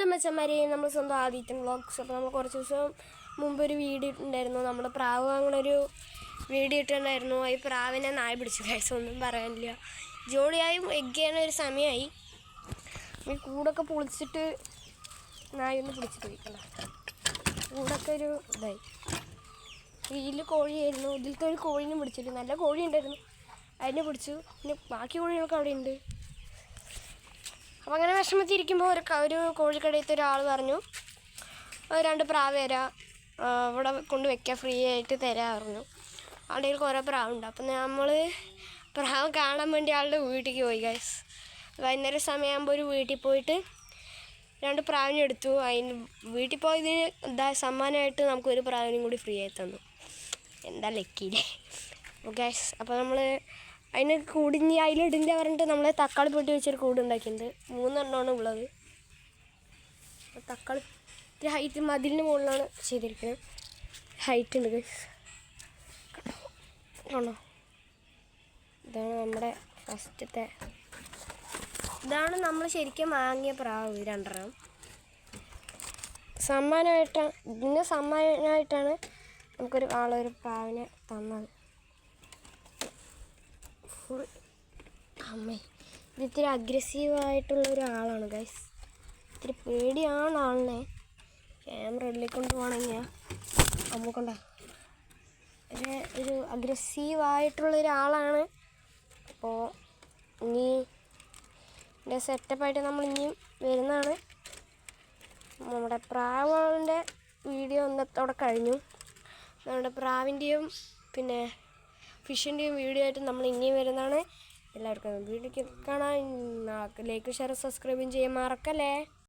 Hello മച്ചന്മാരെ, നമ്മൾ സ്വന്തം ആദിത്യൻ വ്ളോഗ്സ്. അപ്പോൾ നമ്മൾ കുറച്ച് ദിവസം മുമ്പ് ഒരു വീഡിയോ ഇട്ടുണ്ടായിരുന്നു. നമ്മൾ പ്രാവ് വാങ്ങണൊരു വീഡിയോ ഇട്ടുണ്ടായിരുന്നു. ഈ പ്രാവിനെ നായ പിടിച്ചു. ഗൈസ് ഒന്നും പറയാനില്ല. ജോളിയായും എഗ് ചെയ്യാൻ ഒരു സമയമായി. ഈ കൂടൊക്കെ പൊളിച്ചിട്ട് നായൊന്ന് പിടിച്ചിട്ട് പോയിക്കണ്ട. കൂടൊക്കെ ഒരു ഇതായി. ഇതിൽ കോഴിയായിരുന്നു. ഇതിലത്തെ ഒരു കോഴീനെ പിടിച്ചിട്ട് നല്ല കോഴി ഉണ്ടായിരുന്നു, അതിനെ പിടിച്ചു. പിന്നെ ബാക്കി കോഴികളൊക്കെ അവിടെ ഉണ്ട്. അപ്പോൾ അങ്ങനെ വിഷമത്തിരിക്കുമ്പോൾ ഒരു കോഴിക്കടയത്തെ ഒരാൾ പറഞ്ഞു, 2 പ്രാവ് തരാം, ഇവിടെ കൊണ്ട് വെക്കാം, ഫ്രീ ആയിട്ട് തരാൻ പറഞ്ഞു. അവിടെ കുറേ പ്രാവുണ്ട്. അപ്പം നമ്മൾ പ്രാവ് കാണാൻ വേണ്ടി ആളുടെ വീട്ടിലേക്ക് പോയി. ഗൈസ് വൈകുന്നേരം സമയമാകുമ്പോൾ ഒരു വീട്ടിൽ പോയിട്ട് 2 പ്രാവിനെ എടുത്തു. അതിന് വീട്ടിൽ പോയതിന് സമ്മാനമായിട്ട് നമുക്കൊരു പ്രാവിനും കൂടി ഫ്രീ ആയി തന്നു. എന്താ ലക്കിയില്ലേ ഗൈസ്. അപ്പോൾ നമ്മൾ അതിന് കൂടിഞ്ഞ് അതിലിടിൻ്റെ പറഞ്ഞിട്ട് നമ്മൾ തക്കാളി പൊട്ടി വെച്ചൊരു കൂടുണ്ടാക്കിയിട്ടുണ്ട്. 3 എണ്ണമാണ് ഉള്ളത്. തക്കാളി ഇത്തിരി ഹൈറ്റ് മതിലിന് മുകളിലാണ് ചെയ്തിരിക്കുന്നത്. ഹൈറ്റ് ഉണ്ട് ഗൈസ്, ആണോ? ഇതാണ് നമ്മുടെ ഫസ്റ്റത്തെ. ഇതാണ് നമ്മൾ ശരിക്കും വാങ്ങിയ പ്രാവ്, 2 സമ്മാനമായിട്ടാണ് നമുക്കൊരു ആളൊരു പ്രാവിനെ തന്നത്. അമ്മേ, ഇത് ഇത്തിരി അഗ്രസീവായിട്ടുള്ള ഒരാളാണ് ഗൈസ്. ഇത്തിരി പേടിയാണ് ആളിനെ. ക്യാമറ ഉള്ളിൽ കൊണ്ട് പോകണമെങ്കിൽ നമുക്കുണ്ട ഒരു അഗ്രസീവായിട്ടുള്ളൊരാളാണ്. അപ്പോൾ ഇനി ഇതിൻ്റെ സെറ്റപ്പായിട്ട് നമ്മൾ ഇനിയും വരുന്നതാണ്. നമ്മുടെ പ്രാവുകളുടെ വീഡിയോ ഇന്നത്തോടെ കഴിഞ്ഞു. നമ്മുടെ പ്രാവിൻ്റെയും പിന്നെ ഫിഷിൻ്റെയും വീഡിയോ ആയിട്ട് നമ്മൾ ഇനിയും വരുന്നതാണ്. എല്ലാവർക്കും വീഡിയോക്ക് കാണാൻ ലൈക്ക് ഷെയർ സബ്സ്ക്രൈബും ചെയ്യാൻ മറക്കല്ലേ.